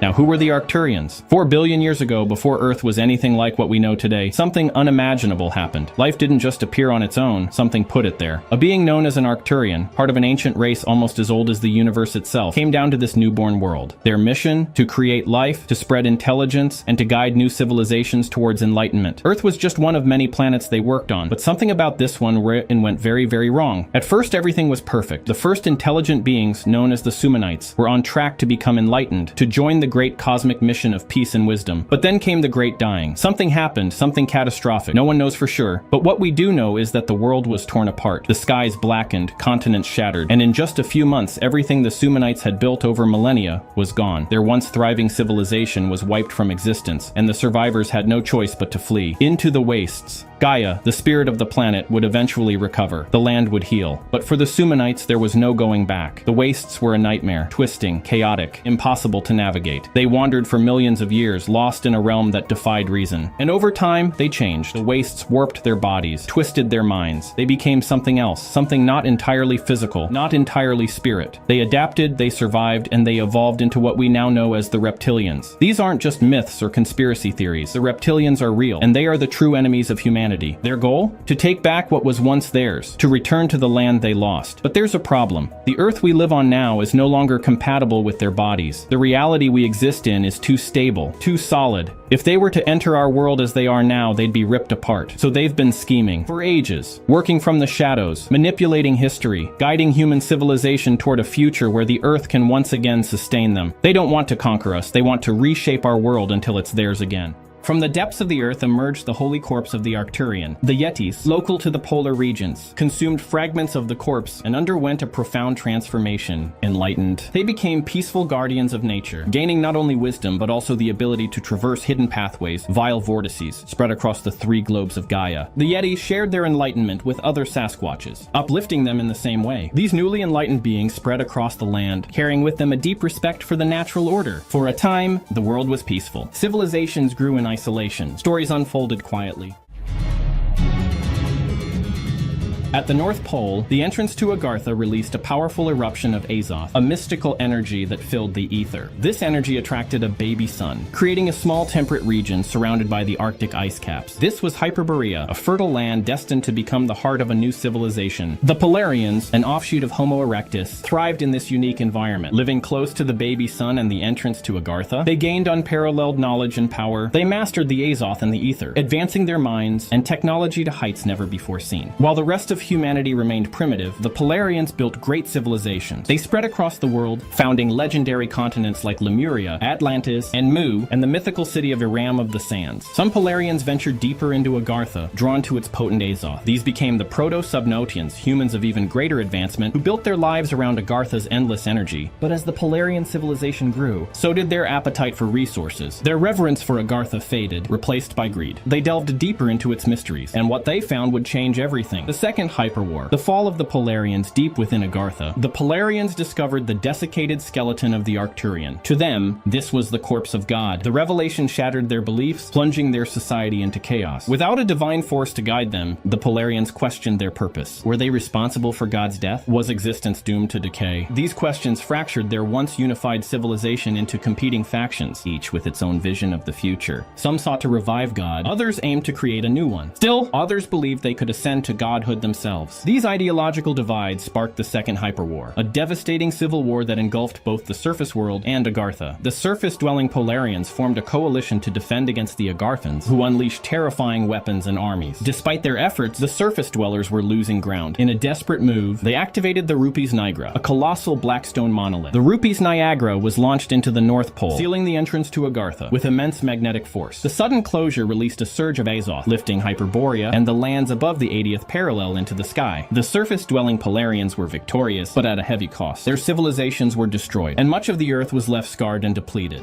Now, who were the Arcturians? 4 billion years ago, before Earth was anything like what we know today, something unimaginable happened. Life didn't just appear on its own, something put it there. A being known as an Arcturian, part of an ancient race almost as old as the universe itself, came down to this newborn world. Their mission? To create life, to spread intelligence, and to guide new civilizations towards enlightenment. Earth was just one of many planets they worked on, but something about this one went very, very wrong. At first, everything was perfect. The first intelligent beings, known as the Sumanites, were on track to become enlightened, to join the great cosmic mission of peace and wisdom. But then came the Great Dying. Something happened, something catastrophic. No one knows for sure, but what we do know is that the world was torn apart. The skies blackened, continents shattered, and in just a few months, everything the Sumanites had built over millennia was gone. Their once thriving civilization was wiped from existence, and the survivors had no choice but to flee into the wastes. Gaia, the spirit of the planet, would eventually recover. The land would heal. But for the Sumanites, there was no going back. The wastes were a nightmare, twisting, chaotic, impossible to navigate. They wandered for millions of years, lost in a realm that defied reason. And over time, they changed. The wastes warped their bodies, twisted their minds. They became something else, something not entirely physical, not entirely spirit. They adapted, they survived, and they evolved into what we now know as the reptilians. These aren't just myths or conspiracy theories. The reptilians are real, and they are the true enemies of humanity. Their goal? To take back what was once theirs, to return to the land they lost. But there's a problem. The Earth we live on now is no longer compatible with their bodies. The reality we exist in is too stable, too solid. If they were to enter our world as they are now, they'd be ripped apart. So they've been scheming for ages, working from the shadows, manipulating history, guiding human civilization toward a future where the Earth can once again sustain them. They don't want to conquer us. They want to reshape our world until it's theirs again. From the depths of the Earth emerged the holy corpse of the Arcturian. The Yetis, local to the polar regions, consumed fragments of the corpse and underwent a profound transformation. Enlightened, they became peaceful guardians of nature, gaining not only wisdom but also the ability to traverse hidden pathways, vile vortices, spread across the 3 globes of Gaia. The Yetis shared their enlightenment with other Sasquatches, uplifting them in the same way. These newly enlightened beings spread across the land, carrying with them a deep respect for the natural order. For a time, the world was peaceful. Civilizations grew in isolation. Stories unfolded quietly. At the North Pole, the entrance to Agartha released a powerful eruption of Azoth, a mystical energy that filled the ether. This energy attracted a baby sun, creating a small temperate region surrounded by the Arctic ice caps. This was Hyperborea, a fertile land destined to become the heart of a new civilization. The Polarians, an offshoot of Homo erectus, thrived in this unique environment. Living close to the baby sun and the entrance to Agartha, they gained unparalleled knowledge and power. They mastered the Azoth and the ether, advancing their minds and technology to heights never before seen. While the rest of humanity remained primitive, the Polarians built great civilizations. They spread across the world, founding legendary continents like Lemuria, Atlantis, and Mu, and the mythical city of Iram of the Sands. Some Polarians ventured deeper into Agartha, drawn to its potent Azoth. These became the Proto-Subnotians, humans of even greater advancement, who built their lives around Agartha's endless energy. But as the Polarian civilization grew, so did their appetite for resources. Their reverence for Agartha faded, replaced by greed. They delved deeper into its mysteries, and what they found would change everything. The Second Hyperwar. The fall of the Polarians deep within Agartha. The Polarians discovered the desiccated skeleton of the Arcturian. To them, this was the corpse of God. The revelation shattered their beliefs, plunging their society into chaos. Without a divine force to guide them, the Polarians questioned their purpose. Were they responsible for God's death? Was existence doomed to decay? These questions fractured their once unified civilization into competing factions, each with its own vision of the future. Some sought to revive God, others aimed to create a new one. Still, others believed they could ascend to godhood themselves. These ideological divides sparked the Second Hyperwar, a devastating civil war that engulfed both the surface world and Agartha. The surface-dwelling Polarians formed a coalition to defend against the Agarthans, who unleashed terrifying weapons and armies. Despite their efforts, the surface dwellers were losing ground. In a desperate move, they activated the Rupes Nigra, a colossal blackstone monolith. The Rupes Niagara was launched into the North Pole, sealing the entrance to Agartha with immense magnetic force. The sudden closure released a surge of Azoth, lifting Hyperborea and the lands above the 80th parallel into the sky. The surface-dwelling Polarians were victorious, but at a heavy cost. Their civilizations were destroyed, and much of the Earth was left scarred and depleted.